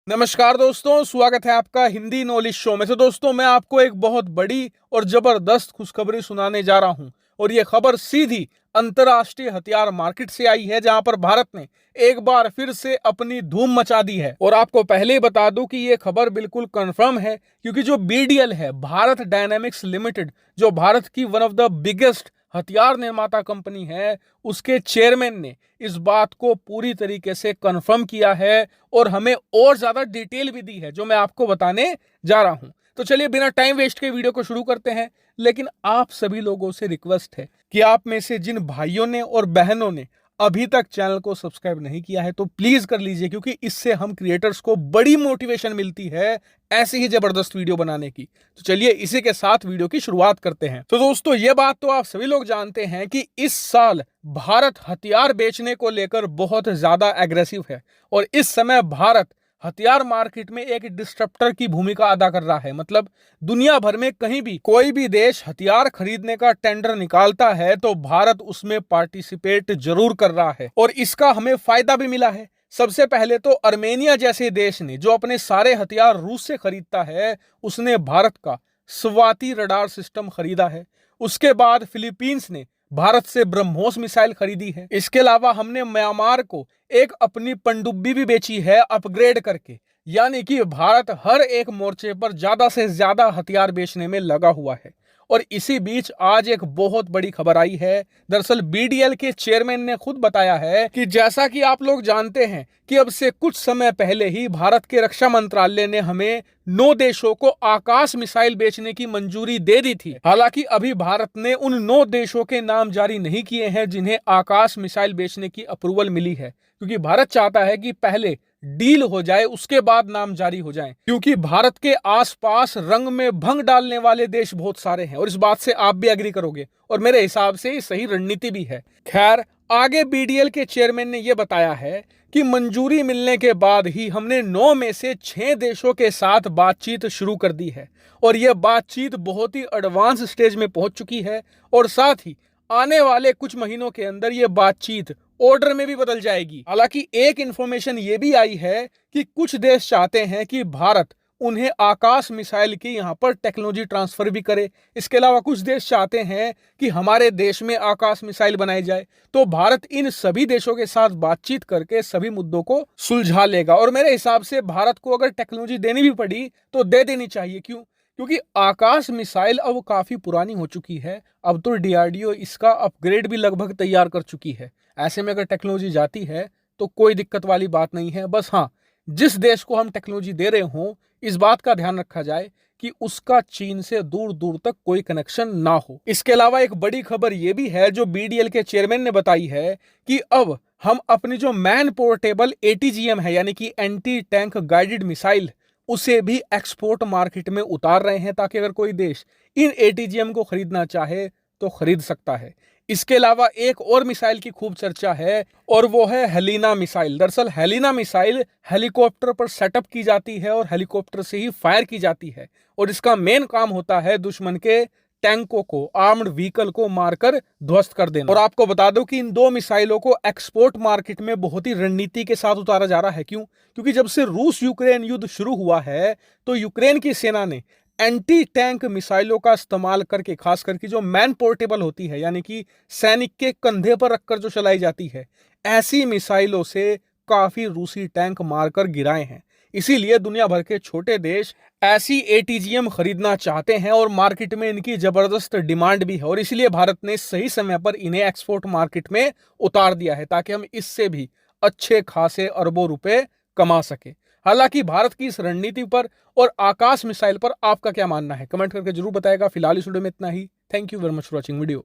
नमस्कार दोस्तों, स्वागत है आपका हिंदी नॉलेज शो में। तो दोस्तों, मैं आपको एक बहुत बड़ी और जबरदस्त खुशखबरी सुनाने जा रहा हूं और ये खबर सीधी अंतर्राष्ट्रीय हथियार मार्केट से आई है, जहां पर भारत ने एक बार फिर से अपनी धूम मचा दी है। और आपको पहले ही बता दूं कि ये खबर बिल्कुल कंफर्म है, क्योंकि जो बीडीएल है, भारत डायनामिक्स लिमिटेड, जो भारत की वन ऑफ द बिगेस्ट हथियार निर्माता कंपनी है, उसके चेयरमैन ने इस बात को पूरी तरीके से कंफर्म किया है और हमें और ज्यादा डिटेल भी दी है, जो मैं आपको बताने जा रहा हूं। तो चलिए बिना टाइम वेस्ट के वीडियो को शुरू करते हैं। लेकिन आप सभी लोगों से रिक्वेस्ट है कि आप में से जिन भाइयों ने और बहनों ने अभी तक चैनल को सब्सक्राइब नहीं किया है, तो प्लीज कर लीजिए, क्योंकि इससे हम क्रिएटर्स को बड़ी मोटिवेशन मिलती है ऐसी ही जबरदस्त वीडियो बनाने की। तो चलिए इसी के साथ वीडियो की शुरुआत करते हैं। तो दोस्तों, ये बात तो आप सभी लोग जानते हैं कि इस साल भारत हथियार बेचने को लेकर बहुत ज्यादा एग्रेसिव है और इस समय भारत हथियार मार्केट में एक डिस्ट्रप्टर की भूमिका अदा कर रहा है। मतलब दुनिया भर में कहीं भी कोई भी देश हथियार खरीदने का टेंडर निकालता है तो भारत उसमें पार्टिसिपेट जरूर कर रहा है और इसका हमें फायदा भी मिला है। सबसे पहले तो अर्मेनिया जैसे देश ने, जो अपने सारे हथियार रूस से खरीदता है, उसने भारत का स्वाति रडार सिस्टम खरीदा है। उसके बाद फिलीपींस ने भारत से ब्रह्मोस मिसाइल खरीदी है। इसके अलावा हमने म्यांमार को एक अपनी पनडुब्बी भी बेची है अपग्रेड करके। यानी कि भारत हर एक मोर्चे पर ज्यादा से ज्यादा हथियार बेचने में लगा हुआ है। और इसी बीच आज एक बहुत बड़ी खबर आई है। दरअसल बीडीएल के चेयरमैन ने खुद बताया है कि जैसा कि आप लोग जानते हैं कि अब से कुछ समय पहले ही भारत के रक्षा मंत्रालय ने हमें 9 देशों को आकाश मिसाइल बेचने की मंजूरी दे दी थी। हालांकि अभी भारत ने उन 9 देशों के नाम जारी नहीं किए हैं जिन्हें आकाश मिसाइल बेचने की अप्रूवल मिली है, क्योंकि भारत चाहता है कि पहले डील हो जाए, उसके बाद नाम जारी हो जाए। क्योंकि भारत के आसपास रंग में भंग डालने वाले देश बहुत सारे हैं और इस बात से आप भी एग्री करोगे और मेरे हिसाब से सही रणनीति भी है। खैर, आगे बीडीएल के चेयरमैन ने यह बताया है कि मंजूरी मिलने के बाद ही हमने 9 में से 6 देशों के साथ बातचीत शुरू कर दी है और यह बातचीत बहुत ही एडवांस स्टेज में पहुंच चुकी है और साथ ही आने वाले कुछ महीनों के अंदर यह बातचीत ऑर्डर में भी बदल जाएगी। हालांकि एक इंफॉर्मेशन ये भी आई है कि कुछ देश चाहते हैं कि भारत उन्हें आकाश मिसाइल की यहां पर टेक्नोलॉजी ट्रांसफर भी करे। इसके अलावा कुछ देश चाहते हैं कि हमारे देश में आकाश मिसाइल बनाई जाए। तो भारत इन सभी देशों के साथ बातचीत करके सभी मुद्दों को सुलझा लेगा और मेरे हिसाब से भारत को अगर टेक्नोलॉजी देनी भी पड़ी तो दे देनी चाहिए। क्यों? क्योंकि आकाश मिसाइल अब काफी पुरानी हो चुकी है। अब तो डीआरडीओ इसका अपग्रेड भी लगभग तैयार कर चुकी है। ऐसे में अगर टेक्नोलॉजी जाती है तो कोई दिक्कत वाली बात नहीं है। बस हाँ, जिस देश को हम टेक्नोलॉजी दे रहे हों, इस बात का ध्यान रखा जाए कि उसका चीन से दूर दूर तक कोई कनेक्शन ना हो। इसके अलावा एक बड़ी खबर यह भी है जो बीडीएल के चेयरमैन ने बताई है कि अब हम अपनी जो मैन पोर्टेबल एटीजीएम है, यानी कि एंटी टैंक गाइडेड मिसाइल, उसे भी एक्सपोर्ट मार्केट में उतार रहे हैं, ताकि अगर कोई देश इन एटीजीएम को खरीदना चाहे तो खरीद सकता है। इसके अलावा एक और मिसाइल की खूब चर्चा है और वो है हेलिना मिसाइल। दरअसल हेलिना मिसाइल हेलीकॉप्टर पर सेटअप की जाती है और हेलीकॉप्टर से ही फायर की जाती है और इसका मेन काम होता है दुश्मन के टैंकों को, आर्म्ड व्हीकल को मारकर ध्वस्त कर देना। और आपको बता दो कि इन 2 मिसाइलों को एक्सपोर्ट मार्केट में बहुत ही रणनीति के साथ उतारा जा रहा है। क्यों? क्योंकि जब से रूस यूक्रेन युद्ध शुरू हुआ है तो यूक्रेन की सेना ने एंटी टैंक मिसाइलों का इस्तेमाल करके, खास करके जो मैन पोर्टेबल होती है, यानी कि सैनिक के कंधे पर रखकर जो चलाई जाती है, ऐसी मिसाइलों से काफी रूसी टैंक मारकर गिराए हैं। इसीलिए दुनिया भर के छोटे देश ऐसी एटीजीएम खरीदना चाहते हैं और मार्केट में इनकी जबरदस्त डिमांड भी है और इसलिए भारत ने सही समय पर इन्हें एक्सपोर्ट मार्केट में उतार दिया है, ताकि हम इससे भी अच्छे खासे अरबों रुपए कमा सके। हालांकि भारत की इस रणनीति पर और आकाश मिसाइल पर आपका क्या मानना है, कमेंट करके जरूर बताएगा। फिलहाल इस वीडियो में इतना ही। Thank you very much for watching video.